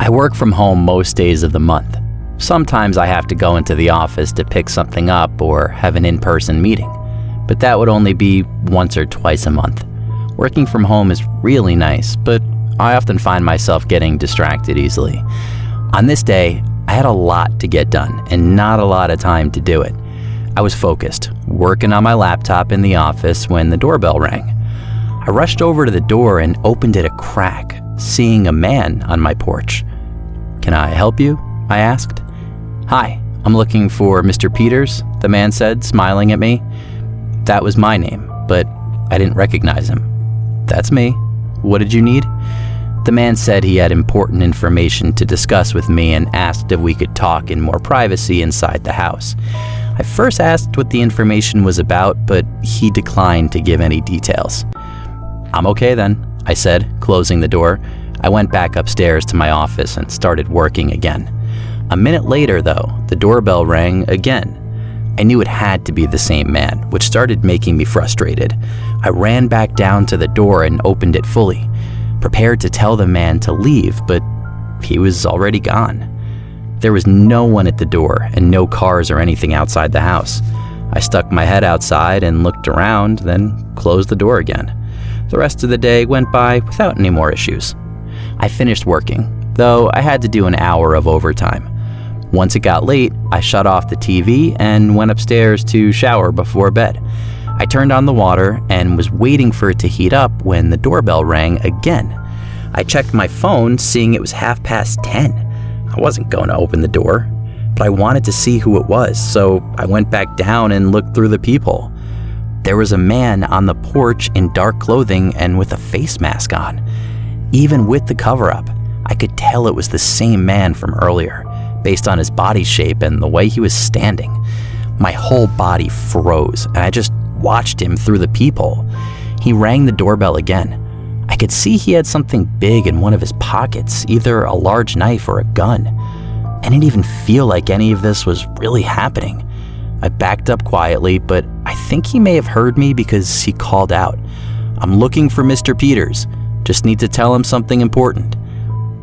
I work from home most days of the month. Sometimes I have to go into the office to pick something up or have an in-person meeting, but that would only be once or twice a month. Working from home is really nice, but I often find myself getting distracted easily. On this day, I had a lot to get done and not a lot of time to do it. I was focused, working on my laptop in the office when the doorbell rang. I rushed over to the door and opened it a crack, seeing a man on my porch. "Can I help you?" I asked. "Hi, I'm looking for Mr. Peters," the man said, smiling at me. That was my name, but I didn't recognize him. "That's me. What did you need?" The man said he had important information to discuss with me and asked if we could talk in more privacy inside the house. I first asked what the information was about, but he declined to give any details. "I'm okay then," I said, closing the door. I went back upstairs to my office and started working again. A minute later, though, the doorbell rang again. I knew it had to be the same man, which started making me frustrated. I ran back down to the door and opened it fully, prepared to tell the man to leave, but he was already gone. There was no one at the door and no cars or anything outside the house. I stuck my head outside and looked around, then closed the door again. The rest of the day went by without any more issues. I finished working, though I had to do an hour of overtime. Once it got late, I shut off the TV and went upstairs to shower before bed. I turned on the water and was waiting for it to heat up when the doorbell rang again. I checked my phone, seeing it was 10:30. I wasn't going to open the door, but I wanted to see who it was, so I went back down and looked through the peephole. There was a man on the porch in dark clothing and with a face mask on. Even with the cover-up, I could tell it was the same man from earlier, based on his body shape and the way he was standing. My whole body froze, and I just watched him through the peephole. He rang the doorbell again. I could see he had something big in one of his pockets, either a large knife or a gun. I didn't even feel like any of this was really happening. I backed up quietly, but I think he may have heard me because he called out, "I'm looking for Mr. Peters. Just need to tell him something important."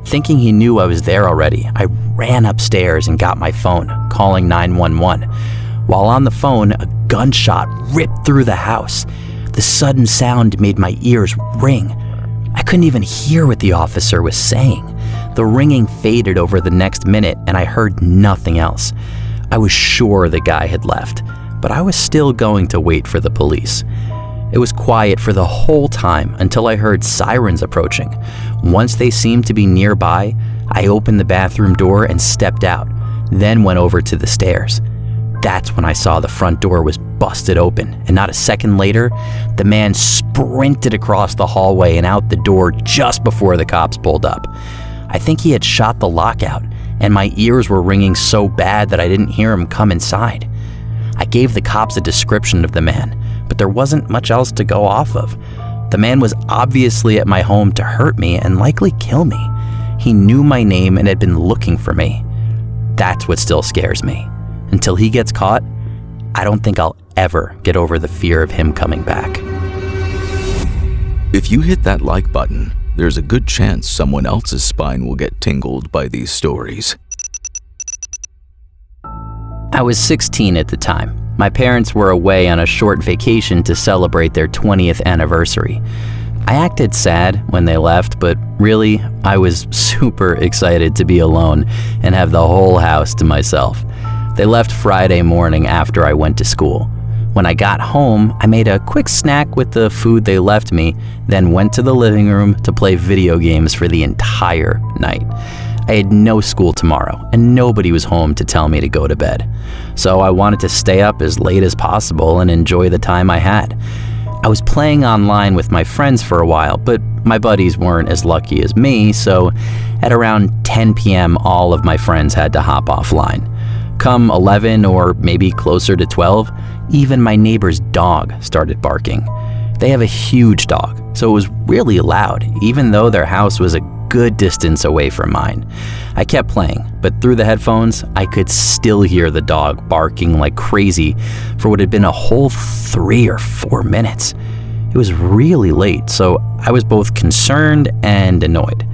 Thinking he knew I was there already, I ran upstairs and got my phone, calling 911. While on the phone, a gunshot ripped through the house. The sudden sound made my ears ring. I couldn't even hear what the officer was saying. The ringing faded over the next minute and I heard nothing else. I was sure the guy had left, but I was still going to wait for the police. It was quiet for the whole time until I heard sirens approaching. Once they seemed to be nearby, I opened the bathroom door and stepped out, then went over to the stairs. That's when I saw the front door was busted open, and not a second later, the man sprinted across the hallway and out the door just before the cops pulled up. I think he had shot the lockout, and my ears were ringing so bad that I didn't hear him come inside. I gave the cops a description of the man, but there wasn't much else to go off of. The man was obviously at my home to hurt me and likely kill me. He knew my name and had been looking for me. That's what still scares me. Until he gets caught, I don't think I'll ever get over the fear of him coming back. If you hit that like button, there's a good chance someone else's spine will get tingled by these stories. I was 16 at the time. My parents were away on a short vacation to celebrate their 20th anniversary. I acted sad when they left, but really, I was super excited to be alone and have the whole house to myself. They left Friday morning after I went to school. When I got home, I made a quick snack with the food they left me, then went to the living room to play video games for the entire night. I had no school tomorrow, and nobody was home to tell me to go to bed. So I wanted to stay up as late as possible and enjoy the time I had. I was playing online with my friends for a while, but my buddies weren't as lucky as me, so at around 10 p.m. all of my friends had to hop offline. Come 11 or maybe closer to 12, even my neighbor's dog started barking. They have a huge dog, so it was really loud, even though their house was a good distance away from mine. I kept playing, but through the headphones, I could still hear the dog barking like crazy for what had been a whole 3 or 4 minutes. It was really late, so I was both concerned and annoyed.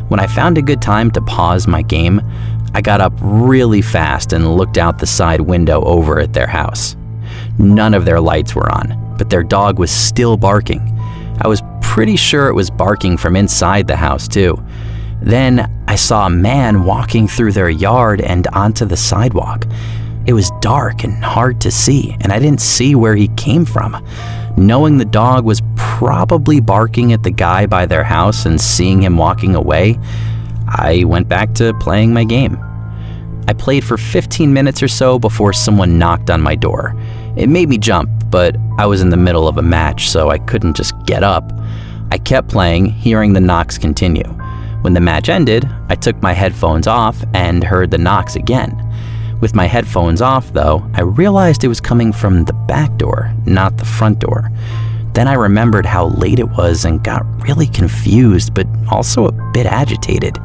When I found a good time to pause my game, I got up really fast and looked out the side window over at their house. None of their lights were on, but their dog was still barking. I was pretty sure it was barking from inside the house too. Then I saw a man walking through their yard and onto the sidewalk. It was dark and hard to see, and I didn't see where he came from. Knowing the dog was probably barking at the guy by their house and seeing him walking away, I went back to playing my game. I played for 15 minutes or so before someone knocked on my door. It made me jump, but I was in the middle of a match, so I couldn't just get up. I kept playing, hearing the knocks continue. When the match ended, I took my headphones off and heard the knocks again. With my headphones off, though, I realized it was coming from the back door, not the front door. Then I remembered how late it was and got really confused, but also a bit agitated.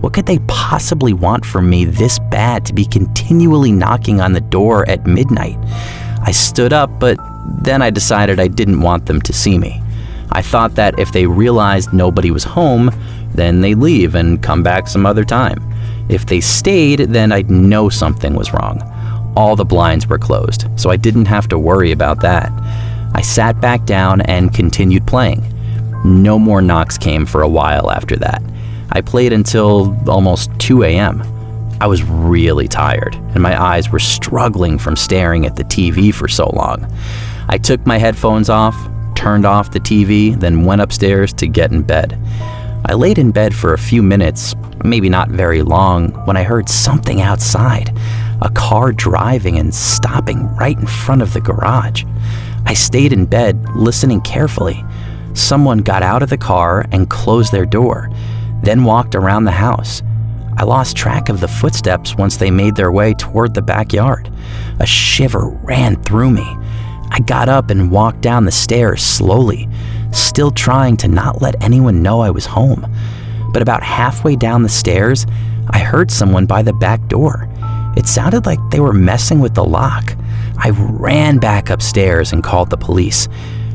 What could they possibly want from me this bad to be continually knocking on the door at midnight? I stood up, but then I decided I didn't want them to see me. I thought that if they realized nobody was home, then they'd leave and come back some other time. If they stayed, then I'd know something was wrong. All the blinds were closed, so I didn't have to worry about that. I sat back down and continued playing. No more knocks came for a while after that. I played until almost 2 a.m. I was really tired, and my eyes were struggling from staring at the TV for so long. I took my headphones off, turned off the TV, then went upstairs to get in bed. I laid in bed for a few minutes, maybe not very long, when I heard something outside, a car driving and stopping right in front of the garage. I stayed in bed, listening carefully. Someone got out of the car and closed their door, then walked around the house. I lost track of the footsteps once they made their way toward the backyard. A shiver ran through me. I got up and walked down the stairs slowly, still trying to not let anyone know I was home. But about halfway down the stairs, I heard someone by the back door. It sounded like they were messing with the lock. I ran back upstairs and called the police.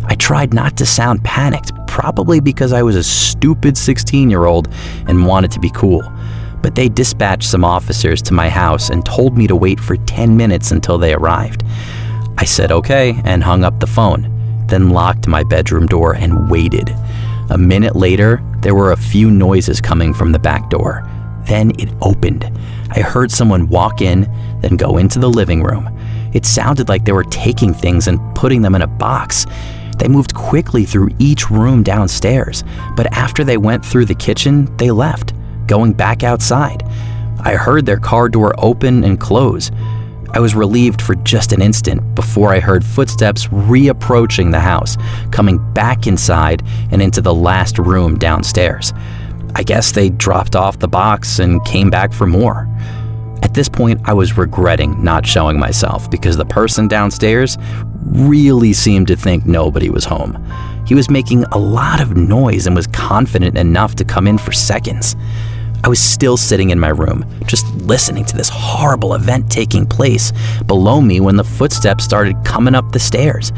I tried not to sound panicked, probably because I was a stupid 16-year-old and wanted to be cool. But they dispatched some officers to my house and told me to wait for 10 minutes until they arrived. I said okay and hung up the phone, then locked my bedroom door and waited. A minute later, there were a few noises coming from the back door. Then it opened. I heard someone walk in, then go into the living room. It sounded like they were taking things and putting them in a box. They moved quickly through each room downstairs, but after they went through the kitchen, they left, going back outside. I heard their car door open and close. I was relieved for just an instant before I heard footsteps reapproaching the house, coming back inside and into the last room downstairs. I guess they dropped off the box and came back for more. At this point, I was regretting not showing myself because the person downstairs really seemed to think nobody was home. He was making a lot of noise and was confident enough to come in for seconds. I was still sitting in my room, just listening to this horrible event taking place below me when the footsteps started coming up the stairs.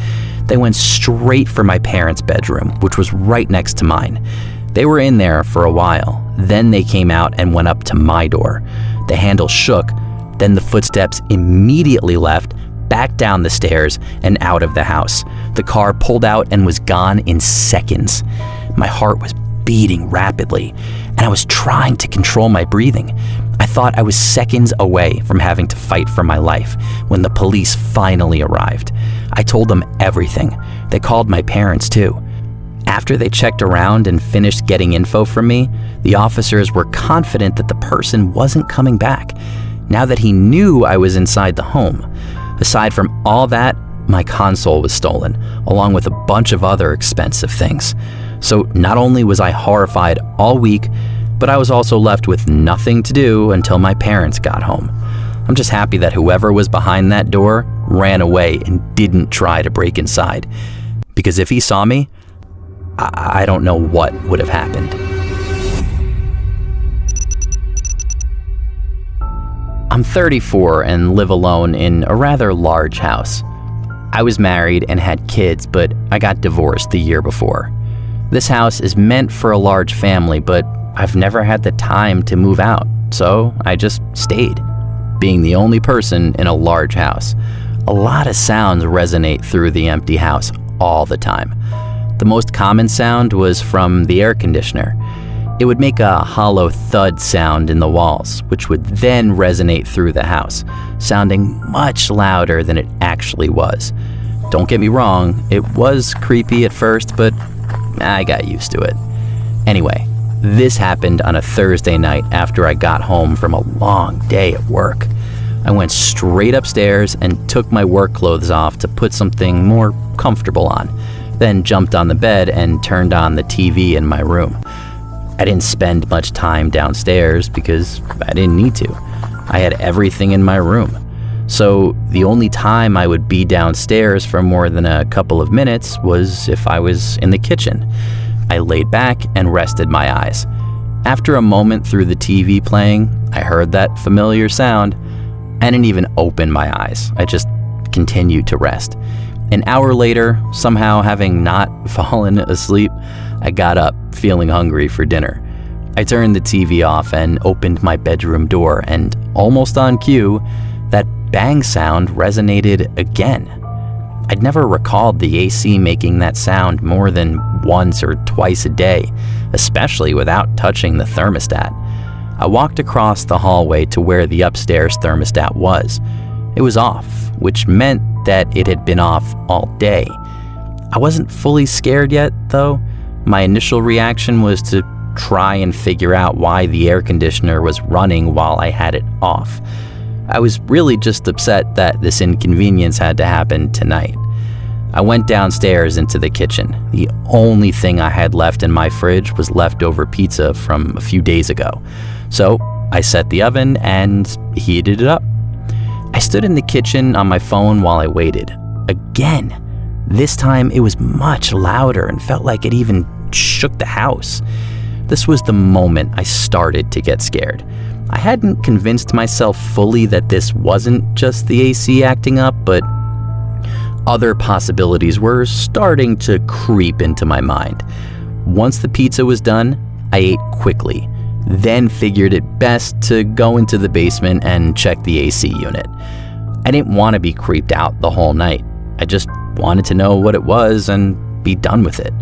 They went straight for my parents' bedroom, which was right next to mine. They were in there for a while. Then they came out and went up to my door. The handle shook. Then the footsteps immediately left, back down the stairs and out of the house. The car pulled out and was gone in seconds. My heart was beating rapidly, and I was trying to control my breathing. I thought I was seconds away from having to fight for my life when the police finally arrived. I told them everything. They called my parents too. After they checked around and finished getting info from me, the officers were confident that the person wasn't coming back, now that he knew I was inside the home. Aside from all that, my console was stolen, along with a bunch of other expensive things. So not only was I horrified all week, but I was also left with nothing to do until my parents got home. I'm just happy that whoever was behind that door ran away and didn't try to break inside. Because if he saw me, I don't know what would have happened. I'm 34 and live alone in a rather large house. I was married and had kids, but I got divorced the year before. This house is meant for a large family, but I've never had the time to move out, so I just stayed. Being the only person in a large house, a lot of sounds resonate through the empty house all the time. The most common sound was from the air conditioner. It would make a hollow thud sound in the walls, which would then resonate through the house, sounding much louder than it actually was. Don't get me wrong, it was creepy at first, but I got used to it. Anyway, this happened on a Thursday night after I got home from a long day at work. I went straight upstairs and took my work clothes off to put something more comfortable on, then jumped on the bed and turned on the TV in my room. I didn't spend much time downstairs because I didn't need to. I had everything in my room. So the only time I would be downstairs for more than a couple of minutes was if I was in the kitchen. I laid back and rested my eyes. After a moment through the TV playing, I heard that familiar sound. I didn't even open my eyes. I just continued to rest. An hour later, somehow having not fallen asleep, I got up feeling hungry for dinner. I turned the TV off and opened my bedroom door, and almost on cue, that bang sound resonated again. I'd never recalled the AC making that sound more than once or twice a day, especially without touching the thermostat. I walked across the hallway to where the upstairs thermostat was. It was off, which meant that it had been off all day. I wasn't fully scared yet, though. My initial reaction was to try and figure out why the air conditioner was running while I had it off. I was really just upset that this inconvenience had to happen tonight. I went downstairs into the kitchen. The only thing I had left in my fridge was leftover pizza from a few days ago. So I set the oven and heated it up. I stood in the kitchen on my phone while I waited. Again. This time it was much louder and felt like it even shook the house. This was the moment I started to get scared. I hadn't convinced myself fully that this wasn't just the AC acting up, but other possibilities were starting to creep into my mind. Once the pizza was done, I ate quickly, then figured it best to go into the basement and check the AC unit. I didn't want to be creeped out the whole night. I just wanted to know what it was and be done with it.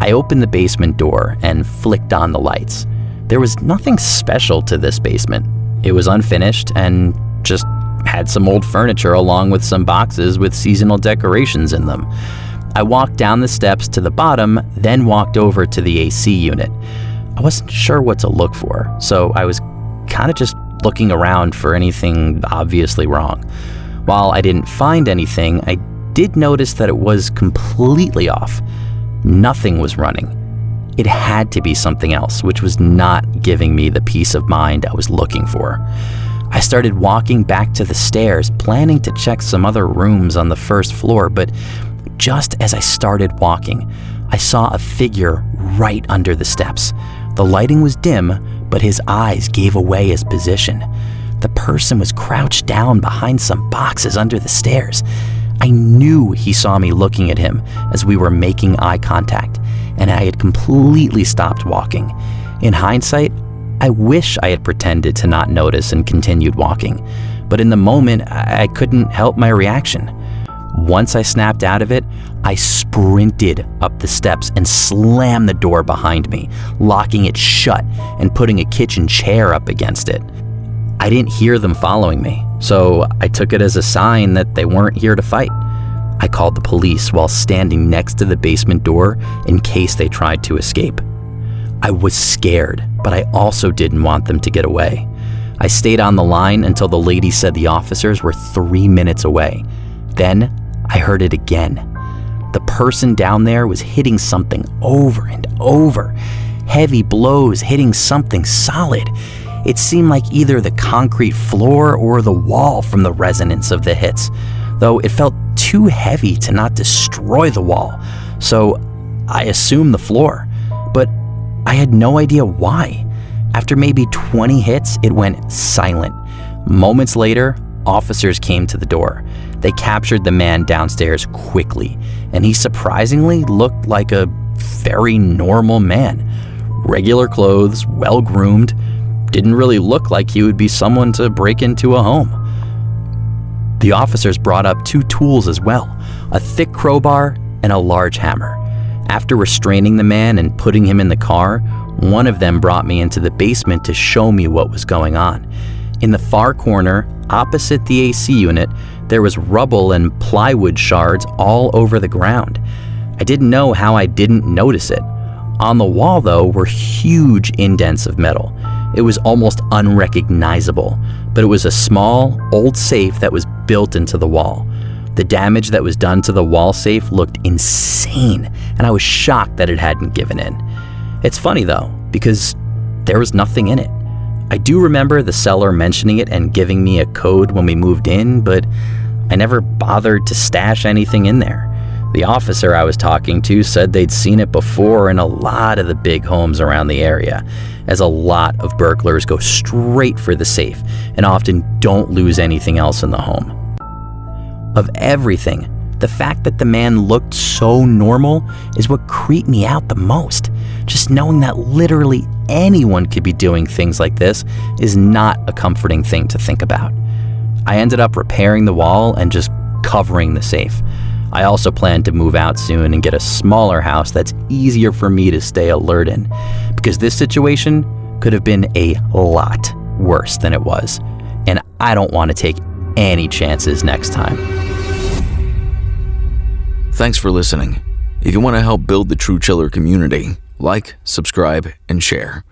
I opened the basement door and flicked on the lights. There was nothing special to this basement. It was unfinished and just had some old furniture along with some boxes with seasonal decorations in them. I walked down the steps to the bottom, then walked over to the AC unit. I wasn't sure what to look for, so I was kind of just looking around for anything obviously wrong. While I didn't find anything, I did notice that it was completely off. Nothing was running. It had to be something else, which was not giving me the peace of mind I was looking for. I started walking back to the stairs, planning to check some other rooms on the first floor, but just as I started walking, I saw a figure right under the steps. The lighting was dim, but his eyes gave away his position. The person was crouched down behind some boxes under the stairs. I knew he saw me looking at him as we were making eye contact, and I had completely stopped walking. In hindsight, I wish I had pretended to not notice and continued walking, but in the moment, I couldn't help my reaction. Once I snapped out of it, I sprinted up the steps and slammed the door behind me, locking it shut and putting a kitchen chair up against it. I didn't hear them following me, so I took it as a sign that they weren't here to fight. I called the police while standing next to the basement door in case they tried to escape. I was scared, but I also didn't want them to get away. I stayed on the line until the lady said the officers were 3 minutes away. Then I heard it again. The person down there was hitting something over and over. Heavy blows hitting something solid. It seemed like either the concrete floor or the wall from the resonance of the hits, though it felt too heavy to not destroy the wall, so I assumed the floor. But I had no idea why. After maybe 20 hits, it went silent. Moments later, officers came to the door. They captured the man downstairs quickly, and he surprisingly looked like a very normal man. Regular clothes, well-groomed, didn't really look like he would be someone to break into a home. The officers brought up 2 tools as well, a thick crowbar and a large hammer. After restraining the man and putting him in the car, one of them brought me into the basement to show me what was going on. In the far corner, opposite the AC unit, there was rubble and plywood shards all over the ground. I didn't know how I didn't notice it. On the wall, though, were huge indents of metal. It was almost unrecognizable, but it was a small, old safe that was built into the wall. The damage that was done to the wall safe looked insane, and I was shocked that it hadn't given in. It's funny, though, because there was nothing in it. I do remember the seller mentioning it and giving me a code when we moved in, but I never bothered to stash anything in there. The officer I was talking to said they'd seen it before in a lot of the big homes around the area, as a lot of burglars go straight for the safe and often don't lose anything else in the home. Of everything, the fact that the man looked so normal is what creeped me out the most. Just knowing that literally anyone could be doing things like this is not a comforting thing to think about. I ended up repairing the wall and just covering the safe. I also plan to move out soon and get a smaller house that's easier for me to stay alert in, because this situation could have been a lot worse than it was, and I don't want to take any chances next time. Thanks for listening. If you want to help build the True Chiller community, like, subscribe, and share.